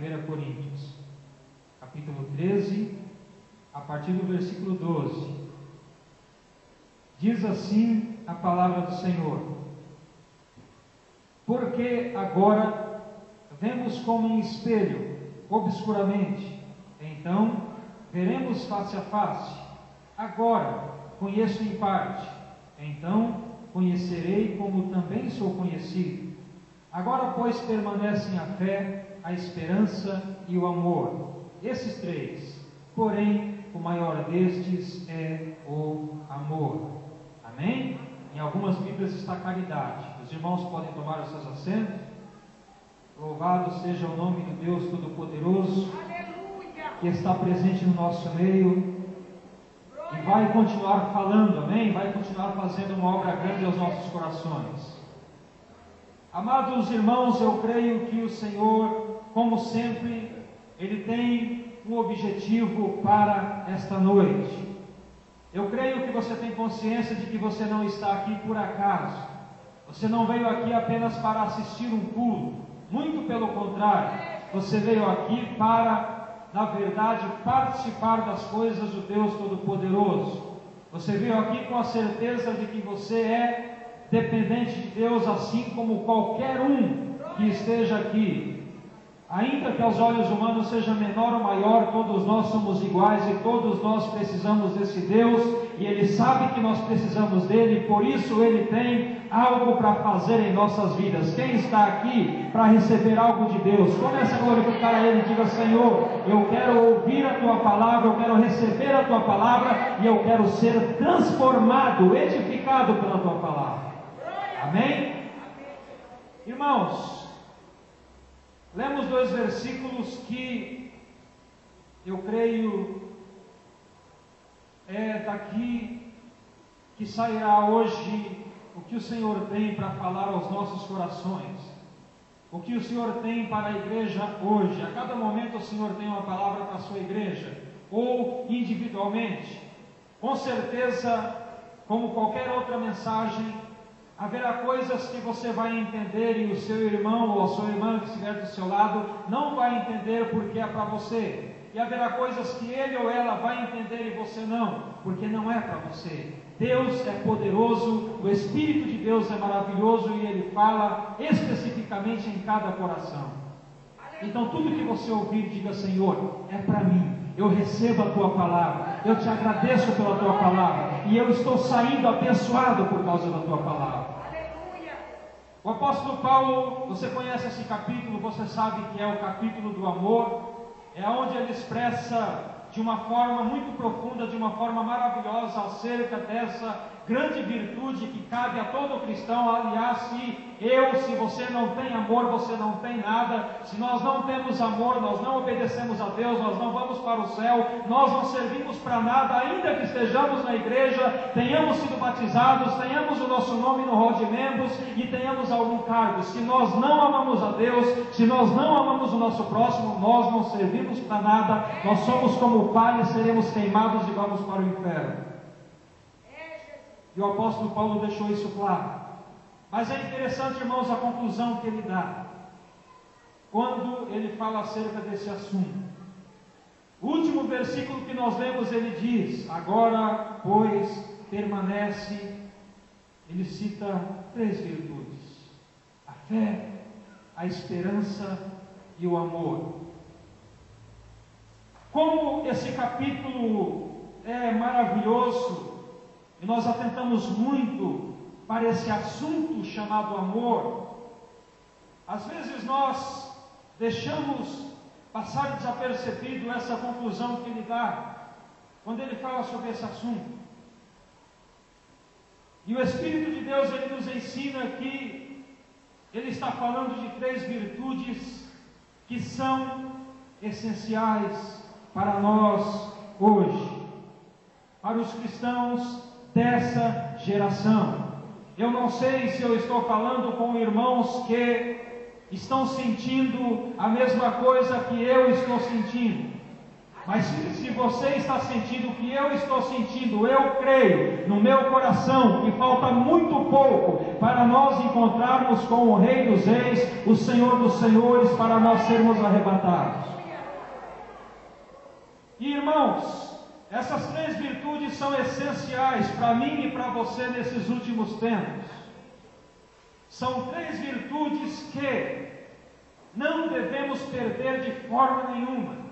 1 Coríntios, capítulo 13, a partir do versículo 12. Diz assim a palavra do Senhor: porque agora vemos como em espelho, obscuramente, então veremos face a face. Agora conheço em parte, então conhecerei como também sou conhecido. Agora, pois, permanecem a fé, a esperança e o amor, esses três, porém o maior destes é o amor. Amém? Em algumas Bíblias está caridade. Os irmãos podem tomar os seus assentos. Louvado seja o nome do Deus Todo-Poderoso, que está presente no nosso meio e vai continuar falando, amém? Vai continuar fazendo uma obra grande aos nossos corações. Amados irmãos, eu creio que o Senhor, como sempre, Ele tem um objetivo para esta noite. Eu creio que você tem consciência de que você não está aqui por acaso. Você não veio aqui apenas para assistir um culto. Muito pelo contrário, você veio aqui para, na verdade, participar das coisas do Deus Todo-Poderoso. Você veio aqui com a certeza de que você é dependente de Deus, assim como qualquer um que esteja aqui. Ainda que aos olhos humanos seja menor ou maior, todos nós somos iguais e todos nós precisamos desse Deus, e Ele sabe que nós precisamos dele, e por isso Ele tem algo para fazer em nossas vidas. Quem está aqui para receber algo de Deus? Comece a glorificar a Ele e diga: Senhor, eu quero ouvir a Tua palavra, eu quero receber a Tua palavra, e eu quero ser transformado, edificado pela Tua palavra. Amém? Irmãos, lemos dois versículos que eu creio é daqui que sairá hoje o que o Senhor tem para falar aos nossos corações, o que o Senhor tem para a igreja hoje. A cada momento o Senhor tem uma palavra para a sua igreja, ou individualmente. Com certeza, como qualquer outra mensagem, haverá coisas que você vai entender e o seu irmão ou a sua irmã que estiver do seu lado não vai entender porque é para você. E haverá coisas que ele ou ela vai entender e você não, porque não é para você. Deus é poderoso, o Espírito de Deus é maravilhoso e Ele fala especificamente em cada coração. Então tudo que você ouvir, diga: Senhor, é para mim. Eu recebo a Tua palavra, eu te agradeço pela Tua palavra, e eu estou saindo abençoado por causa da Tua palavra. O apóstolo Paulo, você conhece esse capítulo, você sabe que é o capítulo do amor, é onde ele expressa de uma forma muito profunda, de uma forma maravilhosa, acerca dessa grande virtude que cabe a todo cristão. Aliás, se você não tem amor, você não tem nada. Se nós não temos amor, nós não obedecemos a Deus, nós não vamos para o céu, nós não servimos para nada, ainda que estejamos na igreja, tenhamos sido batizados, tenhamos o nosso nome no rol de membros e tenhamos algum cargo. Se nós não amamos a Deus, se nós não amamos o nosso próximo, nós não servimos para nada, nós somos como o palha, seremos queimados e vamos para o inferno. E o apóstolo Paulo deixou isso claro. Mas é interessante, irmãos, a conclusão que ele dá quando ele fala acerca desse assunto. O último versículo que nós lemos, ele diz: agora, pois, permanece. Ele cita três virtudes: a fé, a esperança e o amor. Como esse capítulo é maravilhoso, e nós atentamos muito para esse assunto chamado amor, às vezes nós deixamos passar desapercebido essa conclusão que ele dá, quando ele fala sobre esse assunto. E o Espírito de Deus, ele nos ensina que ele está falando de três virtudes que são essenciais para nós hoje, para os cristãos dessa geração. Eu não sei se eu estou falando com irmãos que estão sentindo a mesma coisa que eu estou sentindo. Mas se você está sentindo o que eu estou sentindo, eu creio no meu coração que falta muito pouco para nós encontrarmos com o Rei dos Reis, o Senhor dos Senhores, para nós sermos arrebatados. E irmãos, essas três virtudes são essenciais para mim e para você nesses últimos tempos. São três virtudes que não devemos perder de forma nenhuma.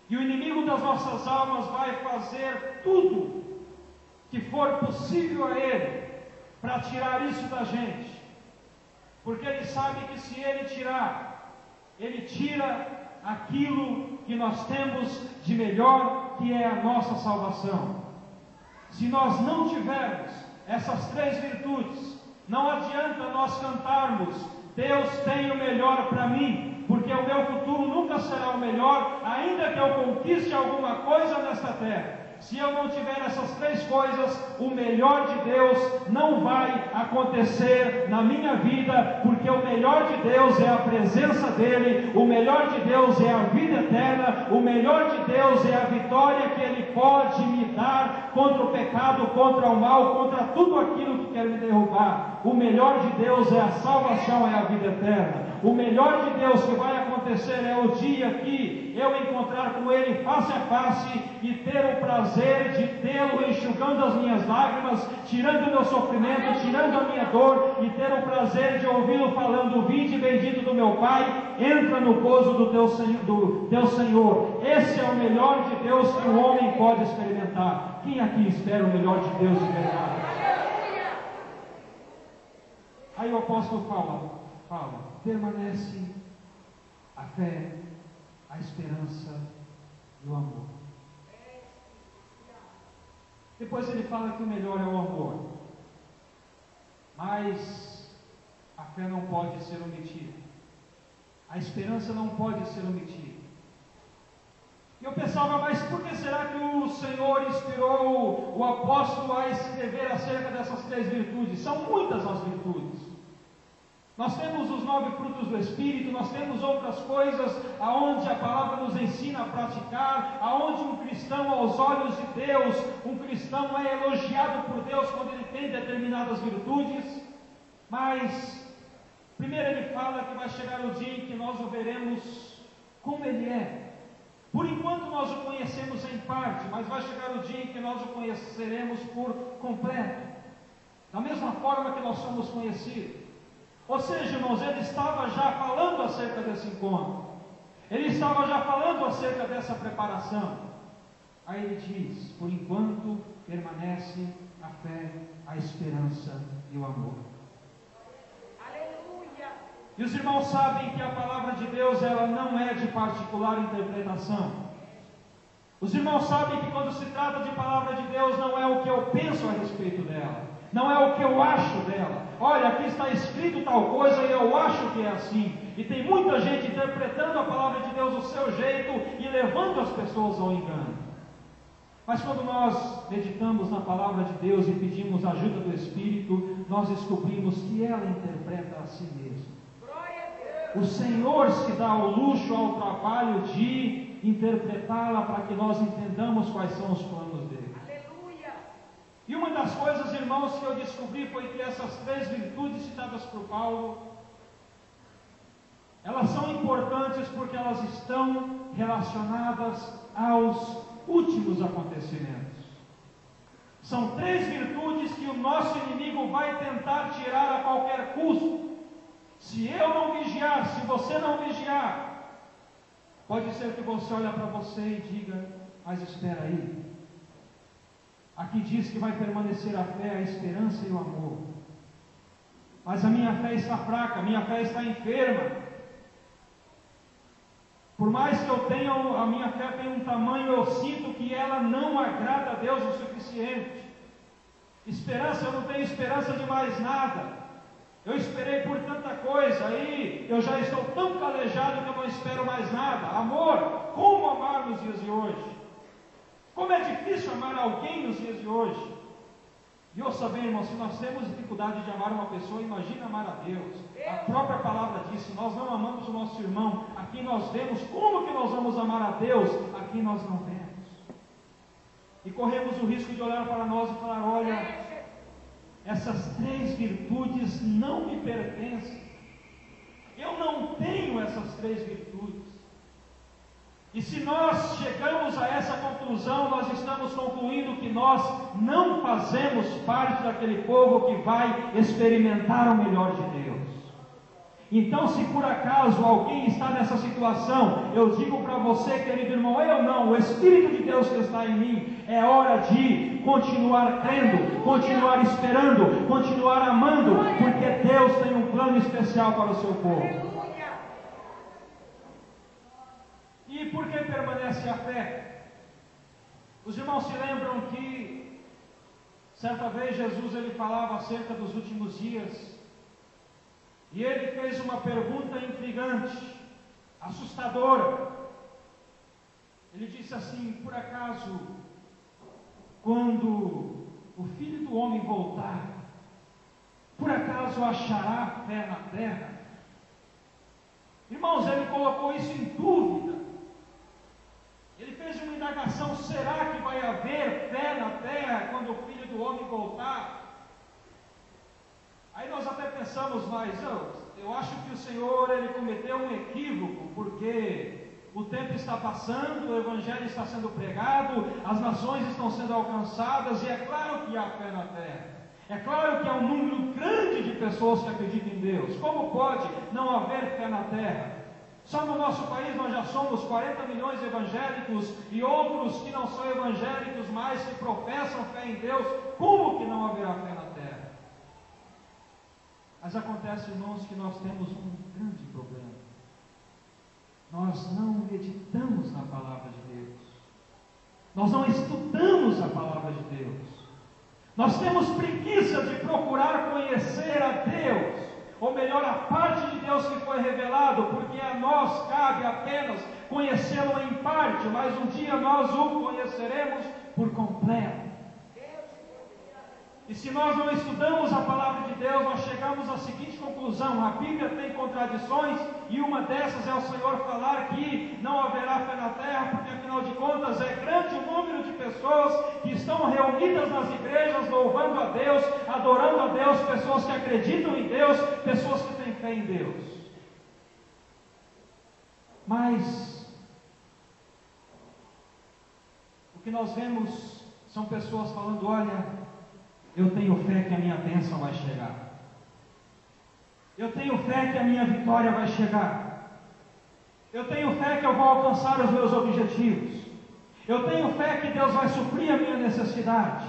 E o inimigo das nossas almas vai fazer tudo que for possível a ele para tirar isso da gente. Porque ele sabe que se ele tirar, ele tira aquilo que nós temos de melhor, que é a nossa salvação. Se nós não tivermos essas três virtudes, não adianta nós cantarmos: Deus tem o melhor para mim, porque o meu futuro nunca será o melhor, ainda que eu conquiste alguma coisa nesta terra. Se eu não tiver essas três coisas, o melhor de Deus não vai acontecer na minha vida, porque o melhor de Deus é a presença dEle, o melhor de Deus é a vida eterna, o melhor de Deus é a vitória que Ele pode me dar contra o pecado, contra o mal, contra tudo aquilo que quer me derrubar. O melhor de Deus é a salvação, é a vida eterna. O melhor de Deus que vai acontecer é o dia que eu encontrar com Ele face a face e ter o prazer de tê-lo enxugando as minhas lágrimas, tirando o meu sofrimento, tirando a minha dor, e ter o prazer de ouvi-lo falando: vinde bendito do meu Pai, entra no gozo do teu Senhor. Esse é o melhor de Deus que o homem pode experimentar. Quem aqui espera o melhor de Deus de verdade? Aí o apóstolo fala: permanece a fé, a esperança e o amor. Depois ele fala que o melhor é o amor, mas a fé não pode ser omitida, a esperança não pode ser omitida. E eu pensava: mas por que será que o Senhor inspirou o apóstolo a escrever acerca dessas três virtudes? São muitas as virtudes. Nós temos os 9 frutos do Espírito, nós temos outras coisas aonde a palavra nos ensina a praticar, aonde um cristão, aos olhos de Deus, um cristão é elogiado por Deus quando ele tem determinadas virtudes. Mas primeiro ele fala que vai chegar o dia em que nós o veremos como ele é. Por enquanto nós o conhecemos em parte, mas vai chegar o dia em que nós o conheceremos por completo, da mesma forma que nós somos conhecidos. Ou seja, irmãos, ele estava já falando acerca desse encontro, ele estava já falando acerca dessa preparação. Aí ele diz: por enquanto permanece a fé, a esperança e o amor. Aleluia! E os irmãos sabem que a palavra de Deus, ela não é de particular interpretação. Os irmãos sabem que quando se trata de palavra de Deus, não é o que eu penso a respeito dela, não é o que eu acho dela. Olha, aqui está escrito tal coisa e eu acho que é assim. E tem muita gente interpretando a palavra de Deus do seu jeito e levando as pessoas ao engano. Mas quando nós meditamos na palavra de Deus e pedimos a ajuda do Espírito, nós descobrimos que ela interpreta a si mesma. O Senhor se dá ao luxo, ao trabalho de interpretá-la para que nós entendamos quais são os planos dele. E uma das coisas, irmãos, que eu descobri foi que essas três virtudes citadas por Paulo, elas são importantes porque elas estão relacionadas aos últimos acontecimentos. São três virtudes que o nosso inimigo vai tentar tirar a qualquer custo. Se eu não vigiar, se você não vigiar, pode ser que você olhe para você e diga: mas espera aí, aqui diz que vai permanecer a fé, a esperança e o amor. Mas a minha fé está fraca, a minha fé está enferma. Por mais que eu tenha, a minha fé tem um tamanho, eu sinto que ela não agrada a Deus o suficiente. Esperança, eu não tenho esperança de mais nada. Eu esperei por tanta coisa, aí eu já estou tão calejado que eu não espero mais nada. Amor, como amar nos dias de hoje? Como é difícil amar alguém nos dias de hoje. E ouça bem, irmão, se nós temos dificuldade de amar uma pessoa, imagine amar a Deus. A própria palavra diz, se nós não amamos o nosso irmão, aqui nós vemos. Como que nós vamos amar a Deus? Aqui nós não vemos. E corremos o risco de olhar para nós e falar: olha, essas 3 virtudes não me pertencem. Eu não tenho essas 3 virtudes. E se nós chegamos a essa conclusão, nós estamos concluindo que nós não fazemos parte daquele povo que vai experimentar o melhor de Deus. Então, se por acaso alguém está nessa situação, eu digo para você, querido irmão, eu não, o Espírito de Deus que está em mim, é hora de continuar crendo, continuar esperando, continuar amando, porque Deus tem um plano especial para o seu povo. E por que permanece a fé? Os irmãos se lembram que certa vez Jesus ele falava acerca dos últimos dias, e ele fez uma pergunta intrigante, assustadora. Ele disse assim: por acaso, quando o Filho do Homem voltar, por acaso achará fé na terra? Irmãos, ele colocou isso em dúvida. Ele fez uma indagação: será que vai haver fé na terra quando o Filho do Homem voltar? Aí nós até pensamos, mas eu acho que o Senhor ele cometeu um equívoco, porque o tempo está passando, o Evangelho está sendo pregado, as nações estão sendo alcançadas, e é claro que há fé na terra. É claro que há um número grande de pessoas que acreditam em Deus. Como pode não haver fé na terra? Só no nosso país nós já somos 40 milhões de evangélicos e outros que não são evangélicos, mas que professam fé em Deus. Como que não haverá fé na terra? Mas acontece, irmãos, que nós temos um grande problema. Nós não meditamos na palavra de Deus. Nós não estudamos a palavra de Deus. Nós temos preguiça de procurar conhecer a Deus, ou melhor, a parte de Deus que foi revelado, porque a nós cabe apenas conhecê-lo em parte, mas um dia nós o conheceremos por completo. E se nós não estudamos a palavra de Deus, nós chegamos à seguinte conclusão: a Bíblia tem contradições, e uma dessas é o Senhor falar que não haverá fé na terra, porque afinal de contas é grande o número de pessoas que estão reunidas nas igrejas, louvando a Deus, adorando a Deus, pessoas que acreditam em Deus, pessoas que têm fé em Deus. Mas o que nós vemos são pessoas falando: olha, eu tenho fé que a minha bênção vai chegar. Eu tenho fé que a minha vitória vai chegar. Eu tenho fé que eu vou alcançar os meus objetivos. Eu tenho fé que Deus vai suprir a minha necessidade.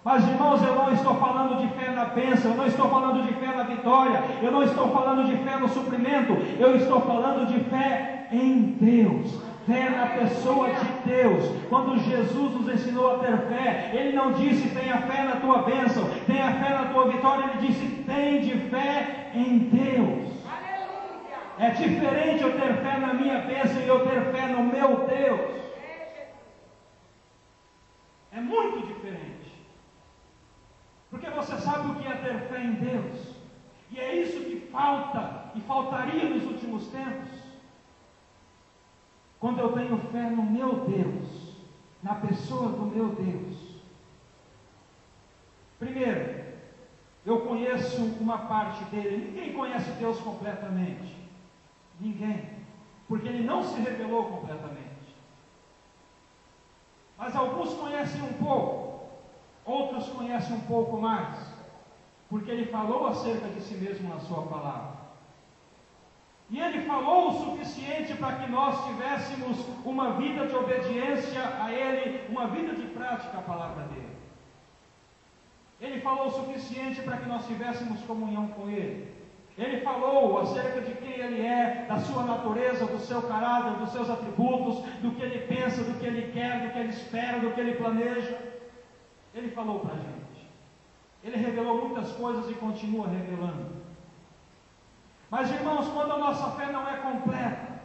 Mas, irmãos, eu não estou falando de fé na bênção, eu não estou falando de fé na vitória, eu não estou falando de fé no suprimento, eu estou falando de fé em Deus. Fé na pessoa de Deus. Quando Jesus nos ensinou a ter fé, Ele não disse: tenha fé na tua bênção, tenha fé na tua vitória. Ele disse: tem de fé em Deus. Aleluia. É diferente eu ter fé na minha bênção e eu ter fé no meu Deus. É muito diferente. Porque você sabe o que é ter fé em Deus. E é isso que falta e faltaria nos últimos tempos. Quando eu tenho fé no meu Deus, na pessoa do meu Deus. Primeiro, eu conheço uma parte dele. Ninguém conhece Deus completamente. Ninguém. Porque Ele não se revelou completamente. Mas alguns conhecem um pouco. Outros conhecem um pouco mais. Porque Ele falou acerca de si mesmo na sua palavra. E Ele falou o suficiente para que nós tivéssemos uma vida de obediência a Ele, uma vida de prática à palavra dEle. Ele falou o suficiente para que nós tivéssemos comunhão com Ele. Ele falou acerca de quem Ele é, da sua natureza, do seu caráter, dos seus atributos, do que Ele pensa, do que Ele quer, do que Ele espera, do que Ele planeja. Ele falou para a gente. Ele revelou muitas coisas e continua revelando. Mas, irmãos, quando a nossa fé não é completa,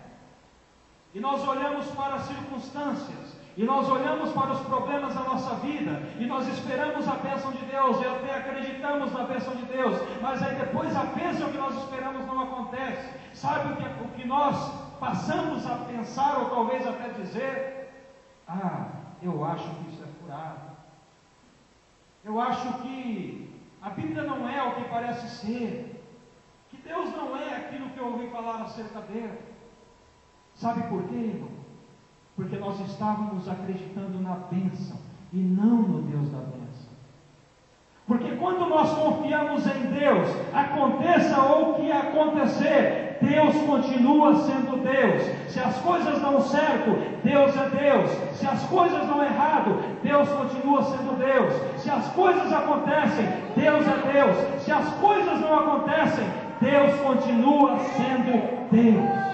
e nós olhamos para as circunstâncias, e nós olhamos para os problemas da nossa vida, e nós esperamos a bênção de Deus, e até acreditamos na bênção de Deus, mas aí depois a bênção que nós esperamos não acontece. Sabe o que nós passamos a pensar, ou talvez até dizer? Eu acho que isso é furado. Eu acho que a Bíblia não é o que parece ser, que Deus não é aquilo que eu ouvi falar acerca dele. Sabe por quê, irmão? Porque nós estávamos acreditando na bênção e não no Deus da bênção. Porque quando nós confiamos em Deus, aconteça o que acontecer, Deus continua sendo Deus. Se as coisas dão certo, Deus é Deus. Se as coisas dão errado, Deus continua sendo Deus. Se as coisas acontecem, Deus é Deus. Se as coisas não acontecem, Deus continua sendo Deus.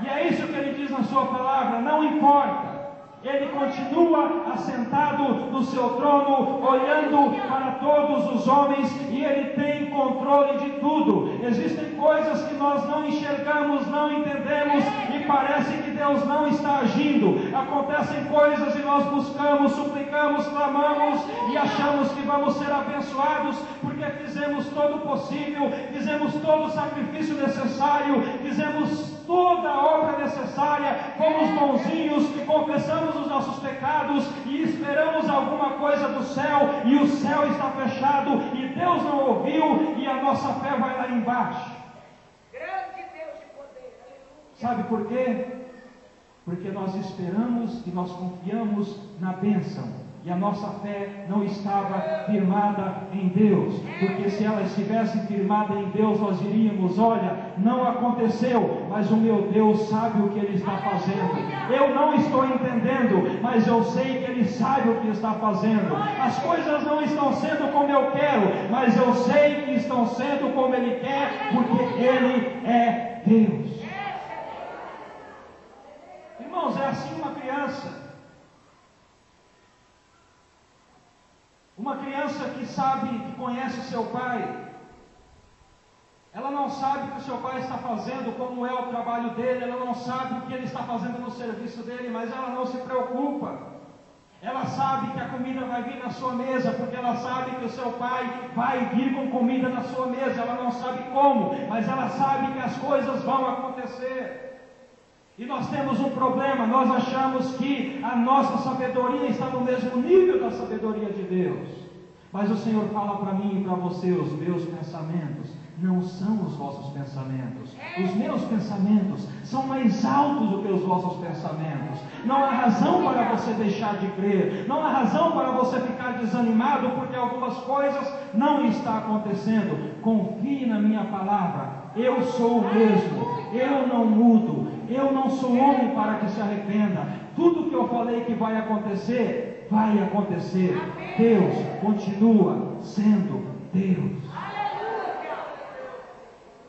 E é isso que ele diz na sua palavra, não importa. Ele continua assentado no seu trono, olhando para todos os homens, e ele tem controle de tudo. Existem coisas que nós não enxergamos, não entendemos, e parece que Deus não está agindo. Acontecem coisas e nós buscamos, suplicamos, clamamos, e achamos que vamos ser abençoados, porque fizemos todo o possível, fizemos todo o sacrifício necessário, fizemos toda a obra necessária, fomos bonzinhos, confessamos os nossos pecados e esperamos alguma coisa do céu, e o céu está fechado e Deus não ouviu, e a nossa fé vai lá embaixo. Grande Deus de poder, aleluia. Sabe por quê? Porque nós esperamos e nós confiamos na bênção, e a nossa fé não estava firmada em Deus, porque se ela estivesse firmada em Deus, nós diríamos: olha, não aconteceu, mas o meu Deus sabe o que Ele está fazendo. Eu não estou entendendo, mas eu sei que Ele sabe o que está fazendo. As coisas não estão sendo como eu quero, mas eu sei que estão sendo como Ele quer, porque Ele é Deus. Irmãos, é assim uma criança. Uma criança que sabe, que conhece o seu pai, ela não sabe o que o seu pai está fazendo, como é o trabalho dele, ela não sabe o que ele está fazendo no serviço dele, mas ela não se preocupa. Ela sabe que a comida vai vir na sua mesa, porque ela sabe que o seu pai vai vir com comida na sua mesa. Ela não sabe como, mas ela sabe que as coisas vão acontecer. E nós temos um problema, nós achamos que a nossa sabedoria está no mesmo nível da sabedoria de Deus. Mas o Senhor fala para mim e para você: os meus pensamentos não são os vossos pensamentos. Os meus pensamentos são mais altos do que os vossos pensamentos. Não há razão para você deixar de crer, não há razão para você ficar desanimado, porque algumas coisas não estão acontecendo. Confie na minha palavra. Eu sou o mesmo, eu não mudo, eu não sou homem para que se arrependa. Tudo que eu falei que vai acontecer, vai acontecer. Deus continua sendo Deus.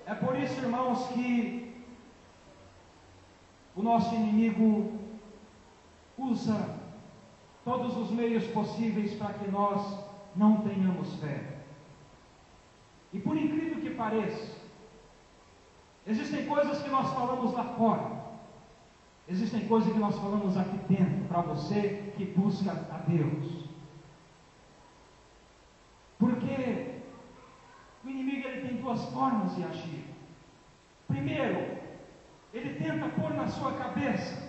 É por isso, irmãos, que o nosso inimigo usa todos os meios possíveis para que nós não tenhamos fé. E por incrível que pareça, existem coisas que nós falamos lá fora, existem coisas que nós falamos aqui dentro, para você que busca a Deus. Porque o inimigo, ele tem duas formas de agir. Primeiro, ele tenta pôr na sua cabeça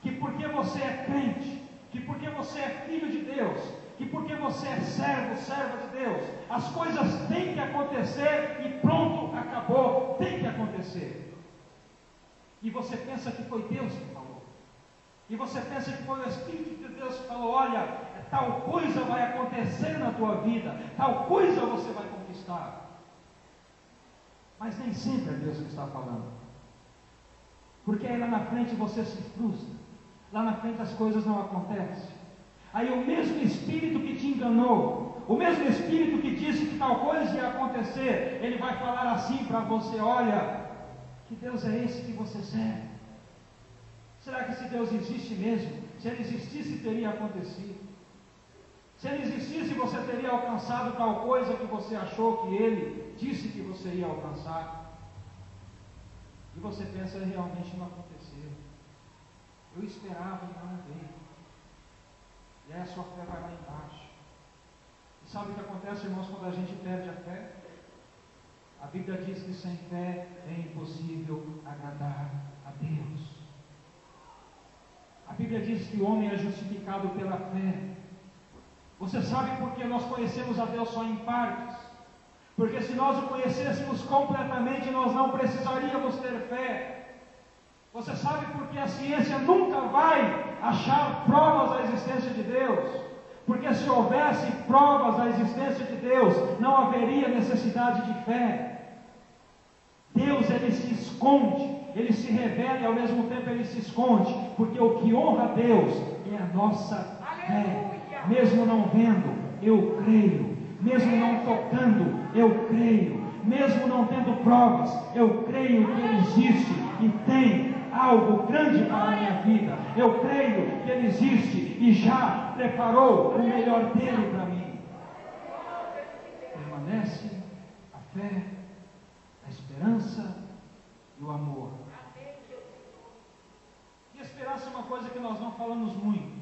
que porque você é crente, que porque você é filho de Deus, que porque você é servo, serva de Deus, as coisas têm que acontecer e pronto, acabou, tem que acontecer. E você pensa que foi Deus que falou, e você pensa que foi o Espírito de Deus que falou: olha, tal coisa vai acontecer na tua vida, tal coisa você vai conquistar. Mas nem sempre é Deus que está falando, porque aí lá na frente você se frustra, lá na frente as coisas não acontecem. Aí o mesmo Espírito que te enganou, o mesmo Espírito que disse que tal coisa ia acontecer, ele vai falar assim para você: olha, que Deus é esse que você serve? Será que esse Deus existe mesmo? Se ele existisse, teria acontecido. Se ele existisse, você teria alcançado tal coisa que você achou que ele disse que você ia alcançar. E você pensa: realmente não aconteceu. Eu esperava e não veio. E aí a sua fé vai lá embaixo. E sabe o que acontece, irmãos, quando a gente perde a fé? A Bíblia diz que sem fé é impossível agradar a Deus. A Bíblia diz que o homem é justificado pela fé. Você sabe por que nós conhecemos a Deus só em partes? Porque se nós o conhecêssemos completamente, nós não precisaríamos ter fé. Você sabe por que a ciência nunca vai achar provas da existência de Deus? Porque se houvesse provas da existência de Deus, não haveria necessidade de fé. Deus, ele se esconde, ele se revela e ao mesmo tempo ele se esconde, porque o que honra a Deus é a nossa fé. Mesmo não vendo, eu creio. Mesmo não tocando, eu creio. Mesmo não tendo provas, eu creio que ele existe e tem algo grande para a minha vida. Eu creio que ele existe e já preparou o melhor dele para mim. Permanece a fé, a esperança e o amor. E a esperança é uma coisa que nós não falamos muito.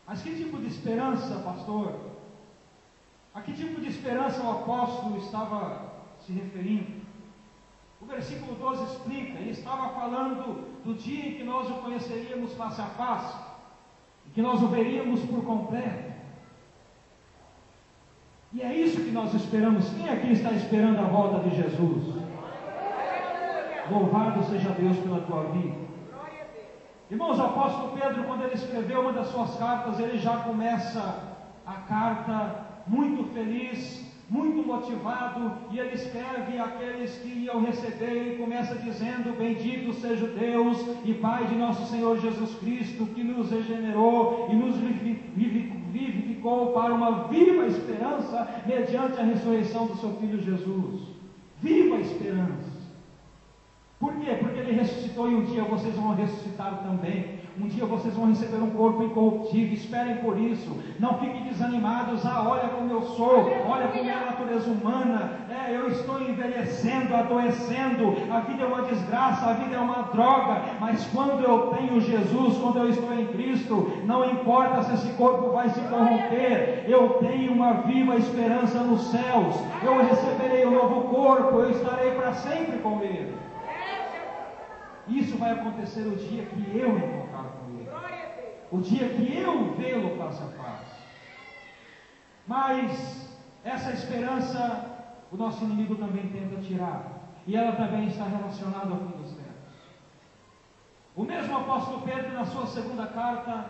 Mas que tipo de esperança, pastor? A que tipo de esperança o apóstolo estava se referindo? O versículo 12 explica, ele estava falando do dia em que nós o conheceríamos face a face, e que nós o veríamos por completo. E é isso que nós esperamos. Quem aqui está esperando a volta de Jesus? Louvado seja Deus pela tua vida. Irmãos, o apóstolo Pedro, quando ele escreveu uma das suas cartas, ele já começa a carta muito feliz, muito motivado, e ele escreve àqueles que iam receber, ele começa dizendo: bendito seja o Deus e Pai de nosso Senhor Jesus Cristo, que nos regenerou e nos vivificou para uma viva esperança, mediante a ressurreição do seu Filho Jesus. Viva esperança! Por quê? Porque ele ressuscitou e um dia vocês vão ressuscitar também. Um dia vocês vão receber um corpo incorruptível. Esperem por isso. Não fiquem desanimados. Olha como eu sou. Olha como é a natureza humana. Eu estou envelhecendo, adoecendo. A vida é uma desgraça, a vida é uma droga. Mas quando eu tenho Jesus, quando eu estou em Cristo, não importa se esse corpo vai se corromper. Eu tenho uma viva esperança nos céus. Eu receberei um novo corpo. Eu estarei para sempre com Ele. Isso vai acontecer o dia que eu encontrar com Ele, o dia que eu vê-lo face a face. Mas essa esperança o nosso inimigo também tenta tirar, e ela também está relacionada ao fim dos tempos. O mesmo apóstolo Pedro, na sua segunda carta,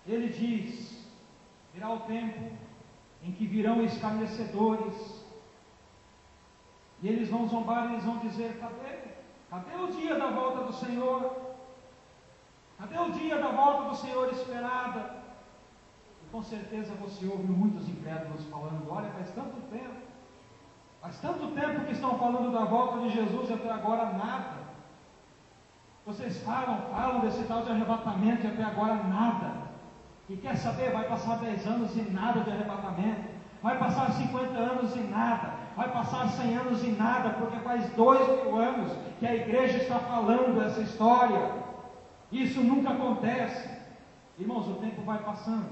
ele diz: virá o tempo em que virão escarnecedores, e eles vão zombar e eles vão dizer: cadê o dia da volta do Senhor? Cadê o dia da volta do Senhor esperada? E com certeza você ouve muitos incrédulos falando: olha, faz tanto tempo que estão falando da volta de Jesus e até agora nada. Vocês falam desse tal de arrebatamento e até agora nada. E quer saber, vai passar 10 anos e nada de arrebatamento. Vai passar 50 anos e nada. Vai passar 100 anos e nada, porque faz 2000 anos que a igreja está falando essa história. Isso nunca acontece. Irmãos, o tempo vai passando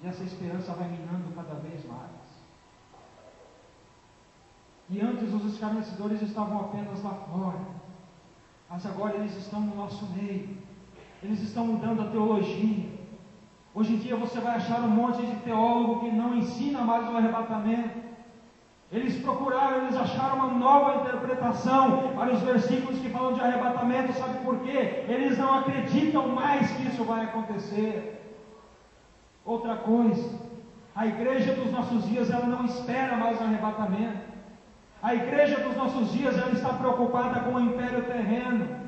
e essa esperança vai minando cada vez mais. E antes os escarnecedores estavam apenas lá fora, mas agora eles estão no nosso meio. Eles estão mudando a teologia. Hoje em dia você vai achar um monte de teólogo que não ensina mais o arrebatamento. Eles acharam uma nova interpretação para os versículos que falam de arrebatamento. Sabe por quê? Eles não acreditam mais que isso vai acontecer. Outra coisa, a igreja dos nossos dias, ela não espera mais o arrebatamento. A igreja dos nossos dias, ela está preocupada com o império terreno.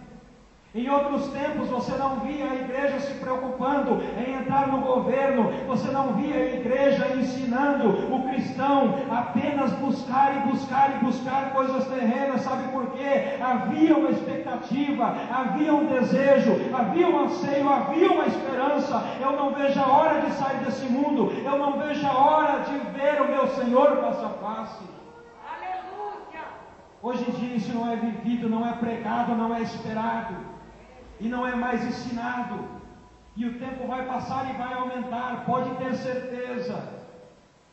Em outros tempos você não via a igreja se preocupando em entrar no governo, você não via a igreja ensinando o cristão a apenas buscar coisas terrenas. Sabe por quê? Havia uma expectativa, havia um desejo, havia um anseio, havia uma esperança. Eu não vejo a hora de sair desse mundo, eu não vejo a hora de ver o meu Senhor face a face. Aleluia! Hoje em dia isso não é vivido, não é pregado, não é esperado. e não é mais ensinado, e o tempo vai passar e vai aumentar, pode ter certeza.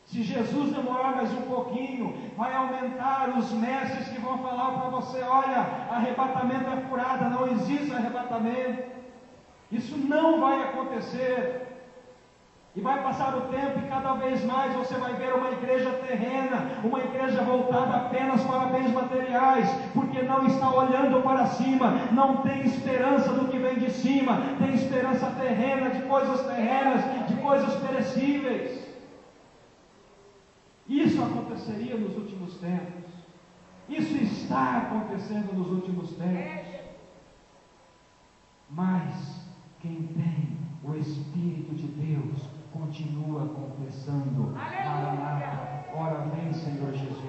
Se Jesus demorar mais um pouquinho, vai aumentar os mestres que vão falar para você: olha, arrebatamento é furada, não existe arrebatamento, isso não vai acontecer. E vai passar o tempo e cada vez mais você vai ver uma igreja terrena, uma igreja voltada apenas para bens materiais, porque não está olhando para cima, não tem esperança do que vem de cima, tem esperança terrena, de coisas terrenas, de coisas perecíveis. Isso aconteceria nos últimos tempos, isso está acontecendo nos últimos tempos, mas quem tem o Espírito de Deus continua confessando: Maranata, ora vem Senhor Jesus.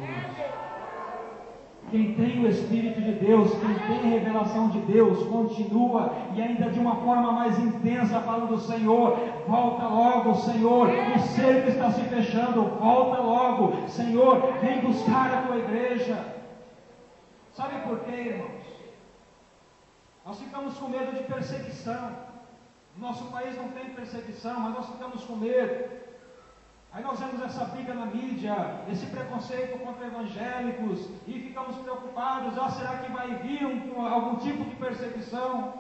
Quem tem o Espírito de Deus, quem tem revelação de Deus, continua, e ainda de uma forma mais intensa, falando: Senhor, volta logo, Senhor, o cerco está se fechando, volta logo, Senhor, vem buscar a tua igreja. Sabe por quê, irmãos? Nós ficamos com medo de perseguição. Nosso país não tem perseguição, mas nós ficamos com medo. Aí nós vemos essa briga na mídia, esse preconceito contra evangélicos, e ficamos preocupados: será que vai vir algum tipo de perseguição?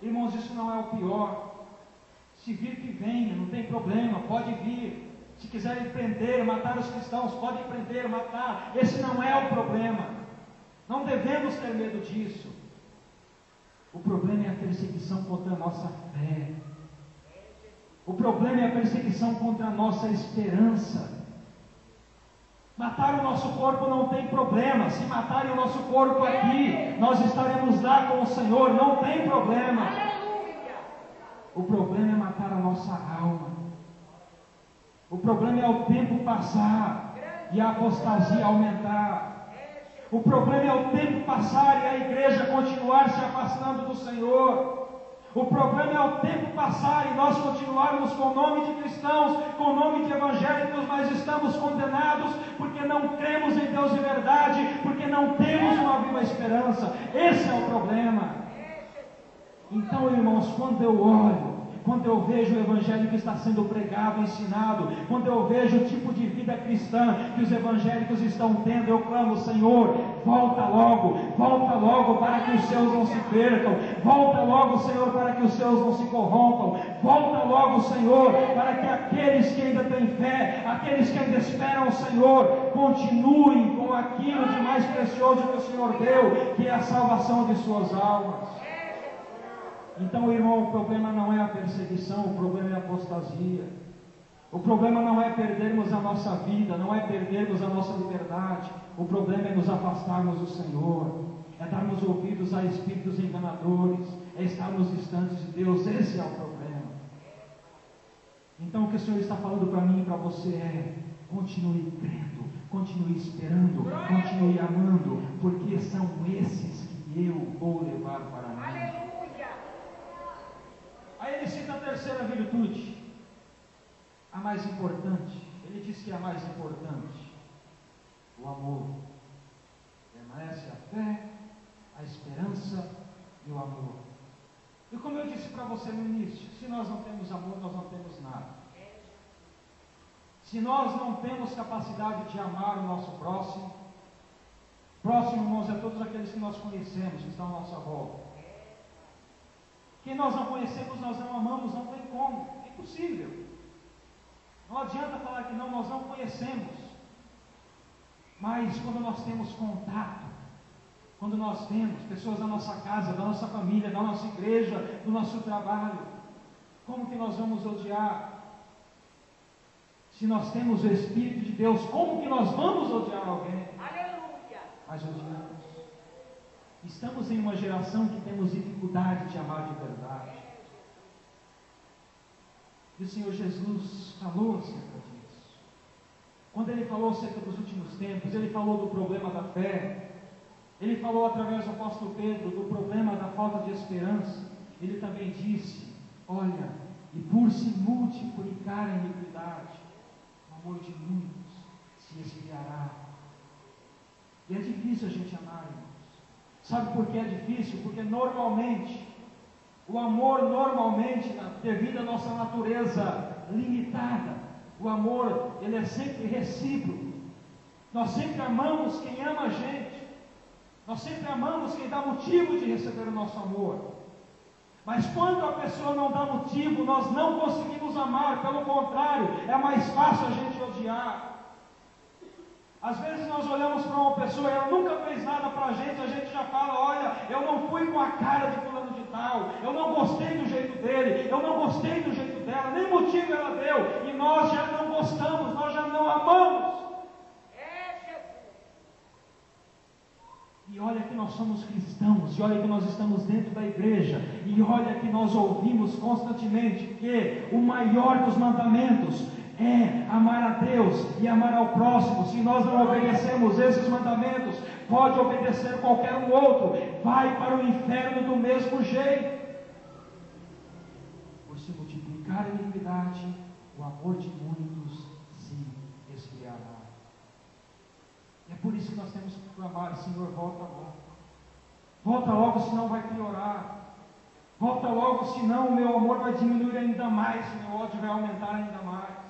Irmãos, isso não é o pior. Se vir, que venha, não tem problema, pode vir. Se quiserem prender, matar os cristãos, podem prender, matar, esse não é o problema. Não devemos ter medo disso. O problema é a perseguição contra a nossa fé. O problema é a perseguição contra a nossa esperança. Matar o nosso corpo não tem problema. Se matarem o nosso corpo aqui, nós estaremos lá com o Senhor, não tem problema. O problema é matar a nossa alma. O problema é o tempo passar e a apostasia aumentar. O problema é o tempo passar e a igreja continuar se afastando do Senhor. O problema é o tempo passar e nós continuarmos com o nome de cristãos, com o nome de evangélicos, mas estamos condenados porque não cremos em Deus de verdade, porque não temos uma viva esperança. Esse é o problema. Então, irmãos, quando eu olho, quando eu vejo o evangelho que está sendo pregado, ensinado, quando eu vejo o tipo de vida cristã que os evangélicos estão tendo, eu clamo: Senhor, volta logo para que os seus não se percam, volta logo, Senhor, para que os seus não se corrompam, volta logo, Senhor, para que aqueles que ainda têm fé, aqueles que ainda esperam o Senhor, continuem com aquilo de mais precioso que o Senhor deu, que é a salvação de suas almas. Então, irmão, o problema não é a perseguição, o problema é a apostasia. O problema não é perdermos a nossa vida, não é perdermos a nossa liberdade. O problema é nos afastarmos do Senhor, é darmos ouvidos a espíritos enganadores, é estarmos distantes de Deus. Esse é o problema. Então, o que o Senhor está falando para mim e para você é: continue crendo, continue esperando, continue amando, porque são esses que eu vou levar para mim. Aí ele cita a terceira virtude, a mais importante. Ele diz que é a mais importante: o amor. Permanece a fé, a esperança e o amor. E como eu disse para você no início, se nós não temos amor, nós não temos nada. Se nós não temos capacidade de amar o nosso próximo, irmãos, é todos aqueles que nós conhecemos, que estão à nossa volta. Quem nós não conhecemos, nós não amamos, não tem como, é impossível. Não adianta falar que não, nós não conhecemos. Mas quando nós temos contato, quando nós temos pessoas da nossa casa, da nossa família, da nossa igreja, do nosso trabalho, como que nós vamos odiar? Se nós temos o Espírito de Deus, como que nós vamos odiar alguém? Aleluia! Mas odiamos. Estamos em uma geração que temos dificuldade de amar de verdade. E o Senhor Jesus falou acerca disso. Quando Ele falou acerca dos últimos tempos, Ele falou do problema da fé. Ele falou através do apóstolo Pedro do problema da falta de esperança. Ele também disse: olha, e por se multiplicar a iniquidade, o amor de muitos se esfriará. E é difícil a gente amar, irmãos. Sabe por que é difícil? Porque normalmente O amor normalmente, devido à nossa natureza limitada, o amor, ele é sempre recíproco. Nós sempre amamos quem ama a gente. Nós sempre amamos quem dá motivo de receber o nosso amor. Mas quando a pessoa não dá motivo, nós não conseguimos amar. Pelo contrário, é mais fácil a gente odiar. Às vezes nós olhamos para uma pessoa e ela nunca fez nada para a gente já fala: olha, eu não fui com a cara de fulano de tal, eu não gostei do jeito dele, eu não gostei do jeito dela, nem motivo ela deu, e nós já não gostamos, nós já não amamos. E olha que nós somos cristãos, e olha que nós estamos dentro da igreja, e olha que nós ouvimos constantemente que o maior dos mandamentos é amar a Deus e amar ao próximo. Se nós não obedecemos esses mandamentos, pode obedecer qualquer um outro, vai para o inferno do mesmo jeito. Por se multiplicar a iniquidade, o amor de muitos se esfriará. É por isso que nós temos que clamar: Senhor, volta logo. Volta logo, senão vai piorar. Volta logo, senão o meu amor vai diminuir ainda mais, o meu ódio vai aumentar ainda mais.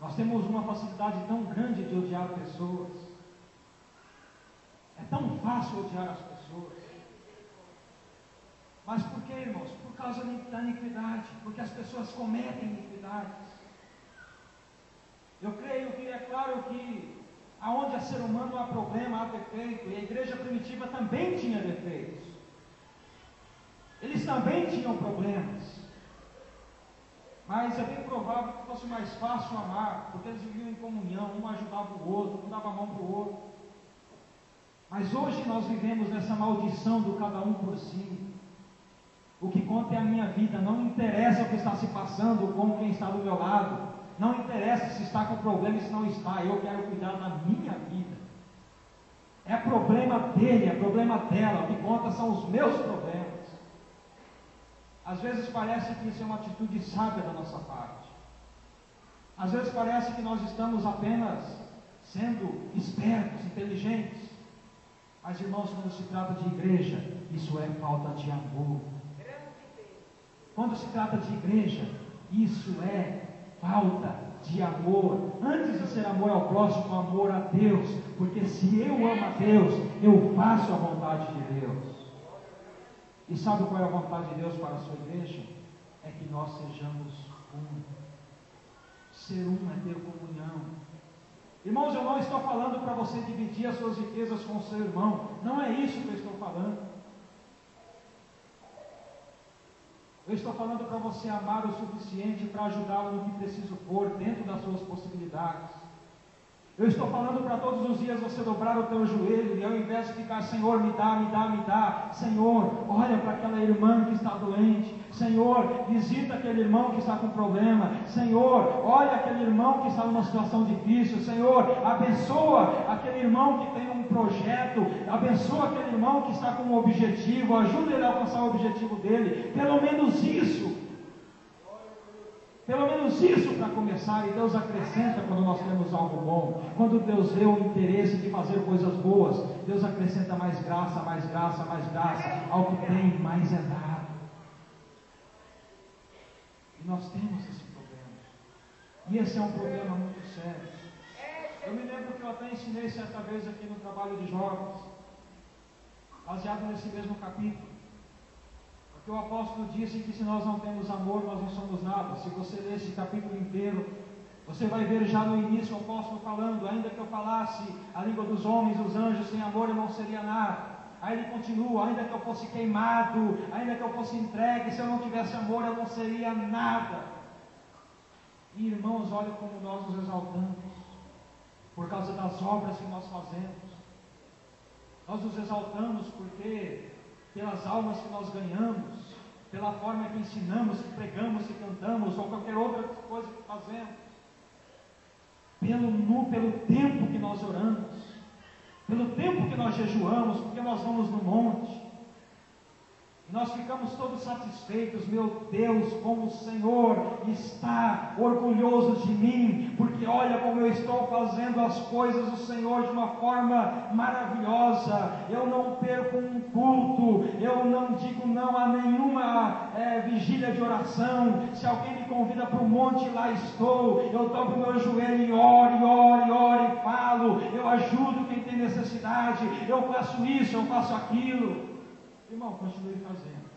Nós temos uma facilidade tão grande de odiar pessoas. É tão fácil odiar as pessoas. Mas por que, irmãos? Por causa da iniquidade. Porque as pessoas cometem iniquidades. Eu creio que, é claro que aonde há ser humano há problema, há defeito. E a igreja primitiva também tinha defeitos. Eles também tinham problemas. Mas é bem provável que fosse mais fácil amar, porque eles viviam em comunhão, um ajudava o outro, um dava a mão para o outro. Mas hoje nós vivemos nessa maldição do cada um por si. O que conta é a minha vida, não interessa o que está se passando com quem está do meu lado, não interessa se está com problema e se não está, eu quero cuidar da minha vida. É problema dele, é problema dela, o que conta são os meus problemas. Às vezes parece que isso é uma atitude sábia da nossa parte. Às vezes parece que nós estamos apenas sendo espertos, inteligentes. Mas, irmãos, quando se trata de igreja, isso é falta de amor. Quando se trata de igreja, isso é falta de amor. Antes de ser amor ao próximo, amor a Deus. Porque se eu amo a Deus, eu faço a vontade de Deus. E sabe qual é a vontade de Deus para a sua igreja? É que nós sejamos um. Ser um é ter comunhão. Irmãos, eu não estou falando para você dividir as suas riquezas com o seu irmão. Não é isso que eu estou falando. Eu estou falando para você amar o suficiente para ajudá-lo no que preciso for, dentro das suas possibilidades. Eu estou falando para todos os dias você dobrar o teu joelho e ao invés de ficar: Senhor, me dá, me dá, me dá. Senhor, olha para aquela irmã que está doente. Senhor, visita aquele irmão que está com problema. Senhor, olha aquele irmão que está numa situação difícil. Senhor, abençoa aquele irmão que tem um projeto. Abençoa aquele irmão que está com um objetivo. Ajuda ele a alcançar o objetivo dele. Pelo menos isso. Pelo menos isso para começar. E Deus acrescenta quando nós temos algo bom. Quando Deus vê o interesse de fazer coisas boas, Deus acrescenta mais graça, mais graça, mais graça. Ao que tem, mais é dado. E nós temos esse problema. E esse é um problema muito sério. Eu me lembro que eu até ensinei certa vez aqui no trabalho de jovens, baseado nesse mesmo capítulo. Porque o apóstolo disse que se nós não temos amor, nós não somos nada. Se você ler esse capítulo inteiro, você vai ver já no início o apóstolo falando: ainda que eu falasse a língua dos homens, dos anjos, sem amor eu não seria nada. Aí ele continua: ainda que eu fosse queimado, ainda que eu fosse entregue, se eu não tivesse amor eu não seria nada. E irmãos, olha como nós nos exaltamos, por causa das obras que nós fazemos. Nós nos exaltamos porque pelas almas que nós ganhamos, pela forma que ensinamos, que pregamos, que cantamos, ou qualquer outra coisa que fazemos, pelo tempo que nós oramos, pelo tempo que nós jejuamos, porque nós vamos no monte, e nós ficamos todos satisfeitos. Meu Deus, como o Senhor está orgulhoso de mim, porque olha como eu estou fazendo as coisas do Senhor de uma forma maravilhosa. Eu não perco um culto, eu não digo não há nenhuma vigília de oração. Se alguém me convida para o monte, lá estou. Eu dobro meu joelho e oro e falo. Eu ajudo quem tem necessidade. Eu faço isso, eu faço aquilo. Irmão, continue fazendo.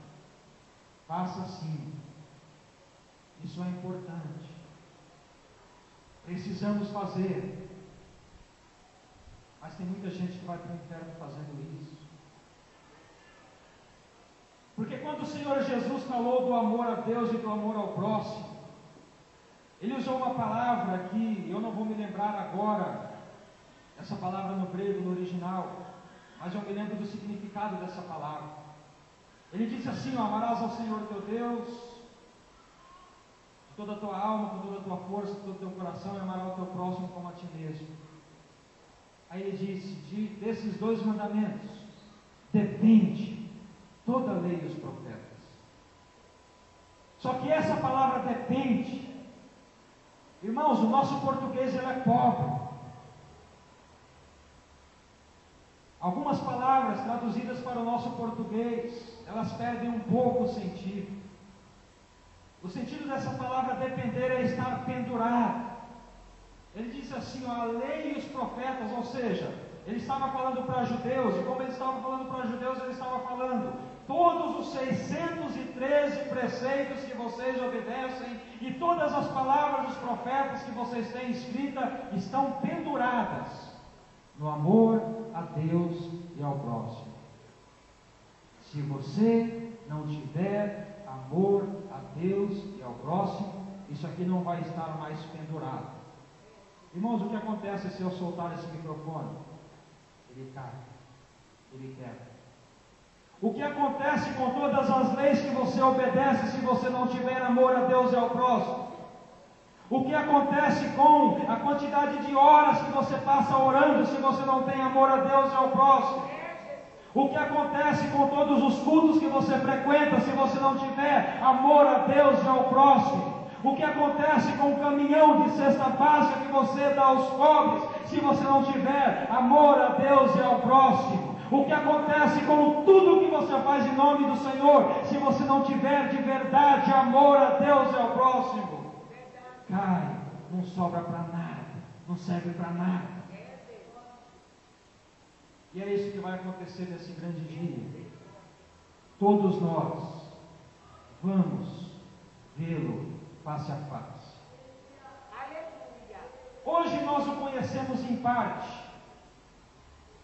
Faça assim. Isso é importante. Precisamos fazer. Mas tem muita gente que vai para o inferno fazendo isso. Porque quando o Senhor Jesus falou do amor a Deus e do amor ao próximo, Ele usou uma palavra que eu não vou me lembrar agora, essa palavra no grego, no original, mas eu me lembro do significado dessa palavra. Ele disse assim: amarás ao Senhor teu Deus de toda a tua alma, com toda a tua força, com todo o teu coração, e amarás o teu próximo como a ti mesmo. Aí ele disse: desses dois mandamentos depende toda a lei e os profetas. Só que essa palavra depende, irmãos, o nosso português ele é pobre. Algumas palavras traduzidas para o nosso português, elas perdem um pouco o sentido. O sentido dessa palavra depender é estar pendurado. Ele disse assim: a lei e os profetas, ou seja, ele estava falando para judeus, e como ele estava falando para judeus, ele estava falando todos os 613 preceitos que vocês obedecem, e todas as palavras dos profetas que vocês têm escrita, estão penduradas no amor a Deus e ao próximo. Se você não tiver amor a Deus e ao próximo, isso aqui não vai estar mais pendurado. Irmãos, o que acontece se eu soltar esse microfone? Ele cai, ele quebra. O que acontece com todas as leis que você obedece se você não tiver amor a Deus e ao próximo? O que acontece com a quantidade de horas que você passa orando se você não tem amor a Deus e ao próximo? O que acontece com todos os cultos que você frequenta se você não tiver amor a Deus e ao próximo? O que acontece com o caminhão de cesta básica que você dá aos pobres se você não tiver amor a Deus e ao próximo? O que acontece com tudo que você faz em nome do Senhor se você não tiver de verdade amor a Deus e ao próximo? Cai, não sobra para nada, não serve para nada. E é isso que vai acontecer nesse grande dia. Todos nós vamos vê-lo face a face. Aleluia. Hoje nós o conhecemos em parte,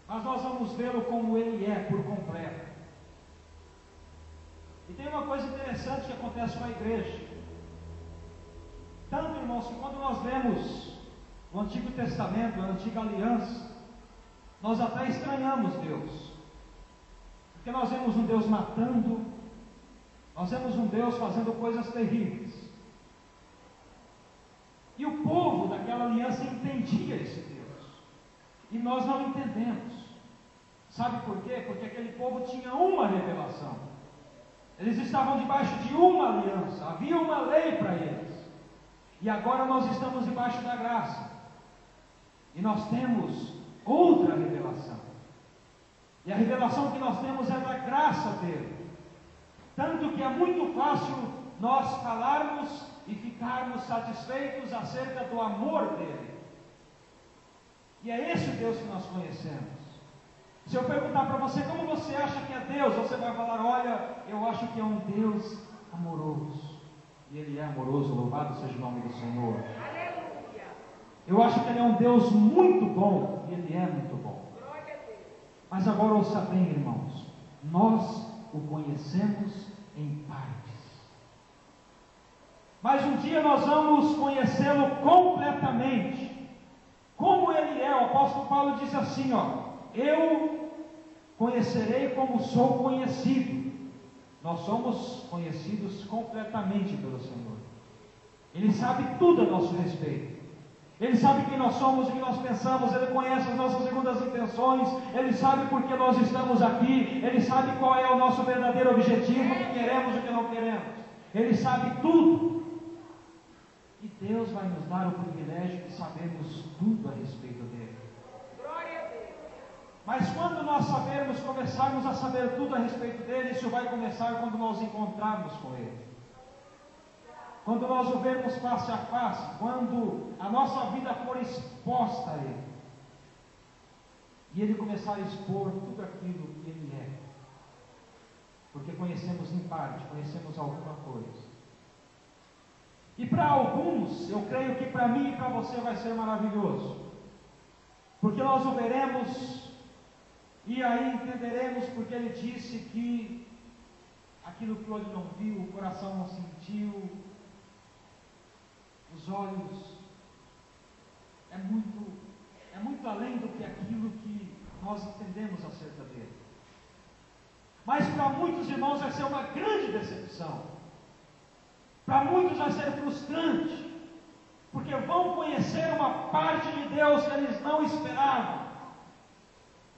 mas nós vamos vê-lo como Ele é, por completo. E tem uma coisa interessante que acontece com a igreja. Tanto, irmãos, que quando nós lemos o Antigo Testamento, a Antiga Aliança, nós até estranhamos Deus. Porque nós vemos um Deus matando, nós vemos um Deus fazendo coisas terríveis. E o povo daquela aliança entendia esse Deus. E nós não entendemos. Sabe por quê? Porque aquele povo tinha uma revelação. Eles estavam debaixo de uma aliança. Havia uma lei para eles. E agora nós estamos debaixo da graça. E nós temos outra revelação. E a revelação que nós temos é da graça dele. Tanto que é muito fácil nós falarmos e ficarmos satisfeitos acerca do amor dele. E é esse o Deus que nós conhecemos. Se eu perguntar para você como você acha que é Deus, você vai falar: olha, eu acho que é um Deus amoroso. E Ele é amoroso, louvado seja o nome do Senhor. Aleluia. Eu acho que Ele é um Deus muito bom. E Ele é muito bom. Glória a Deus. Mas agora ouça bem, irmãos, nós o conhecemos em partes. Mas um dia nós vamos conhecê-lo completamente. Como Ele é, o apóstolo Paulo diz assim, eu conhecerei como sou conhecido. Nós somos conhecidos completamente pelo Senhor. Ele sabe tudo a nosso respeito. Ele sabe quem nós somos, o que nós pensamos. Ele conhece as nossas segundas intenções. Ele sabe por que nós estamos aqui. Ele sabe qual é o nosso verdadeiro objetivo, o que queremos e o que não queremos. Ele sabe tudo. E Deus vai nos dar o privilégio de sabermos tudo a respeito dele. Glória a Deus. Mas quando nós começarmos a saber tudo a respeito dele, isso vai começar quando nós encontrarmos com ele. Quando nós o vermos face a face, quando a nossa vida for exposta a ele, e ele começar a expor tudo aquilo que ele é, porque conhecemos em parte, conhecemos alguma coisa. E para alguns, eu creio que para mim e para você vai ser maravilhoso, porque nós o veremos e aí entenderemos porque ele disse que aquilo que o olho não viu, o coração não sentiu, os olhos, é muito além do que aquilo que nós entendemos acerca dele. Mas para muitos irmãos vai ser uma grande decepção, para muitos vai ser frustrante, porque vão conhecer uma parte de Deus que eles não esperavam,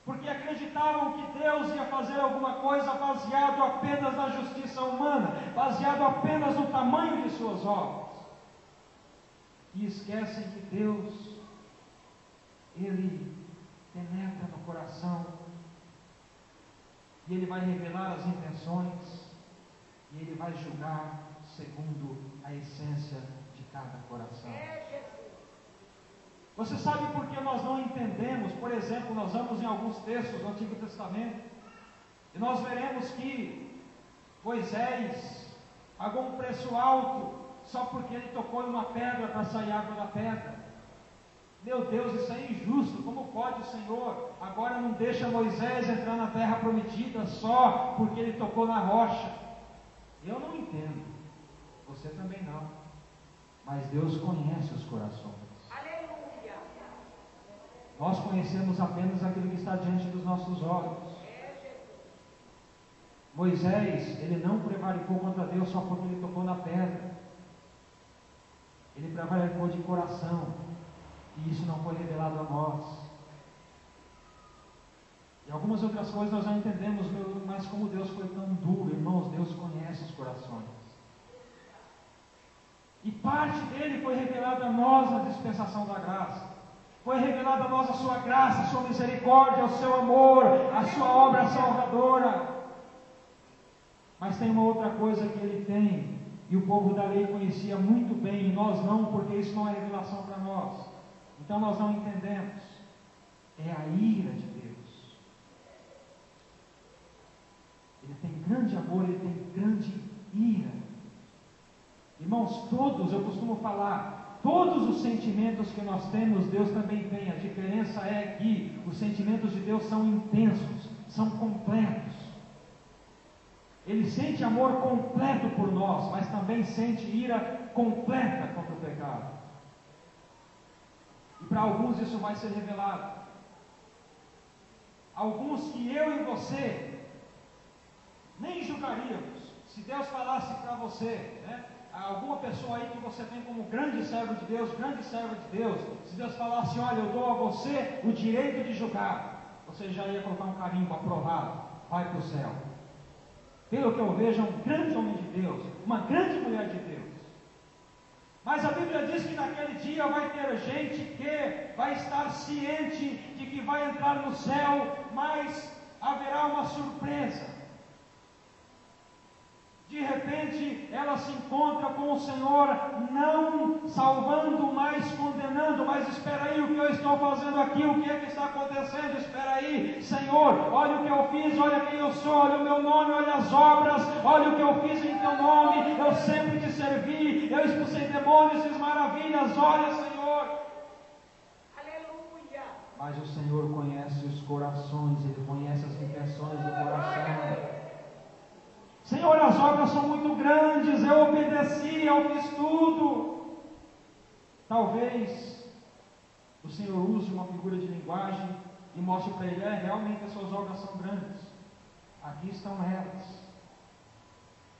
porque acreditavam que Deus ia fazer alguma coisa baseado apenas na justiça humana, baseado apenas no tamanho de suas obras, e esquecem que Deus, Ele penetra no coração, e Ele vai revelar as intenções, e Ele vai julgar segundo a essência de cada coração. Você sabe por que nós não entendemos? Por exemplo, nós vamos em alguns textos do Antigo Testamento, e nós veremos que Moisés pagou um preço alto, só porque ele tocou em uma pedra para sair água da pedra. Meu Deus, isso é injusto. Como pode o Senhor agora não deixa Moisés entrar na terra prometida só porque ele tocou na rocha? Eu não entendo, você também não, mas Deus conhece os corações. Aleluia. Nós conhecemos apenas aquilo que está diante dos nossos olhos. Moisés, ele não prevaricou contra Deus só porque ele tocou na pedra. Ele prevaricou de coração, e isso não foi revelado a nós. E algumas outras coisas nós não entendemos, mas como Deus foi tão duro, irmãos, Deus conhece os corações. E parte dele foi revelada a nós na dispensação da graça. Foi revelada a nós a sua graça, a sua misericórdia, o seu amor, a sua obra salvadora. Mas tem uma outra coisa que ele tem, e o povo da lei conhecia muito bem, e nós não, porque isso não é revelação para nós. Então nós não entendemos. É a ira de Deus. Ele tem grande amor, ele tem grande ira. Irmãos, todos, eu costumo falar, todos os sentimentos que nós temos, Deus também tem. A diferença é que os sentimentos de Deus são intensos, são completos. Ele sente amor completo por nós, mas também sente ira completa contra o pecado. E para alguns isso vai ser revelado. Alguns que eu e você nem julgaríamos. Se Deus falasse para você, né, alguma pessoa aí que você tem como grande servo de Deus, grande serva de Deus, se Deus falasse, olha, eu dou a você o direito de julgar, você já ia colocar um carimbo, aprovado, vai para o céu. Pelo que eu vejo, é um grande homem de Deus, uma grande mulher de Deus. Mas a Bíblia diz que naquele dia vai ter gente que vai estar ciente de que vai entrar no céu, mas haverá uma surpresa. De repente ela se encontra com o Senhor, não salvando, mas condenando. Mas espera aí, o que eu estou fazendo aqui? O que é que está acontecendo? Espera aí, Senhor, olha o que eu fiz, olha quem eu sou, olha o meu nome, olha as obras, olha o que eu fiz em teu nome, eu sempre te servi, eu expulsei demônios, fiz maravilhas, olha, Senhor. Aleluia. Mas o Senhor conhece os corações, Ele conhece as intenções do coração. Senhor, as obras são muito grandes, eu obedeci, eu fiz tudo. Talvez o Senhor use uma figura de linguagem e mostre para ele, realmente as suas obras são grandes. Aqui estão elas.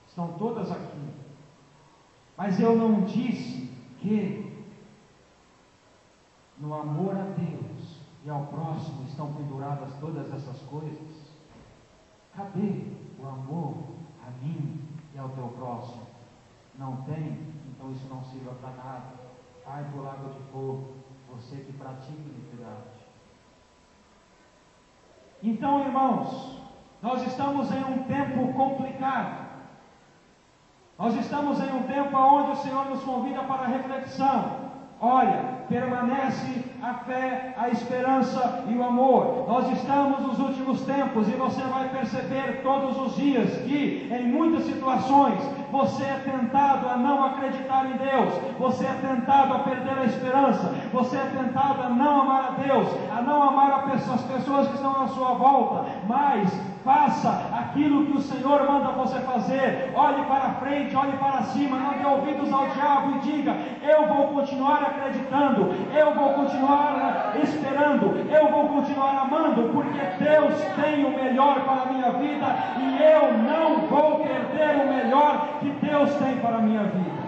Estão todas aqui. Mas eu não disse que no amor a Deus e ao próximo estão penduradas todas essas coisas. Cadê o amor a mim e ao teu próximo? Não tem? Então isso não sirva para nada. Vai para o lago de fogo, você que pratica iniquidade. Então, irmãos, nós estamos em um tempo complicado. Nós estamos em um tempo onde o Senhor nos convida para a reflexão. Olha, permanece a fé, a esperança e o amor. Nós estamos nos últimos tempos e você vai perceber todos os dias que em muitas situações você é tentado a não acreditar em Deus, você é tentado a perder a esperança, você é tentado a não amar a Deus, a não amar as pessoas que estão à sua volta, mas faça aquilo que o Senhor manda você fazer. Olhe para frente, olhe para cima, não dê ouvidos ao diabo e diga: eu vou continuar acreditando, eu vou continuar esperando, eu vou continuar amando, porque Deus tem o melhor para a minha vida e eu não vou perder o melhor que Deus tem para a minha vida.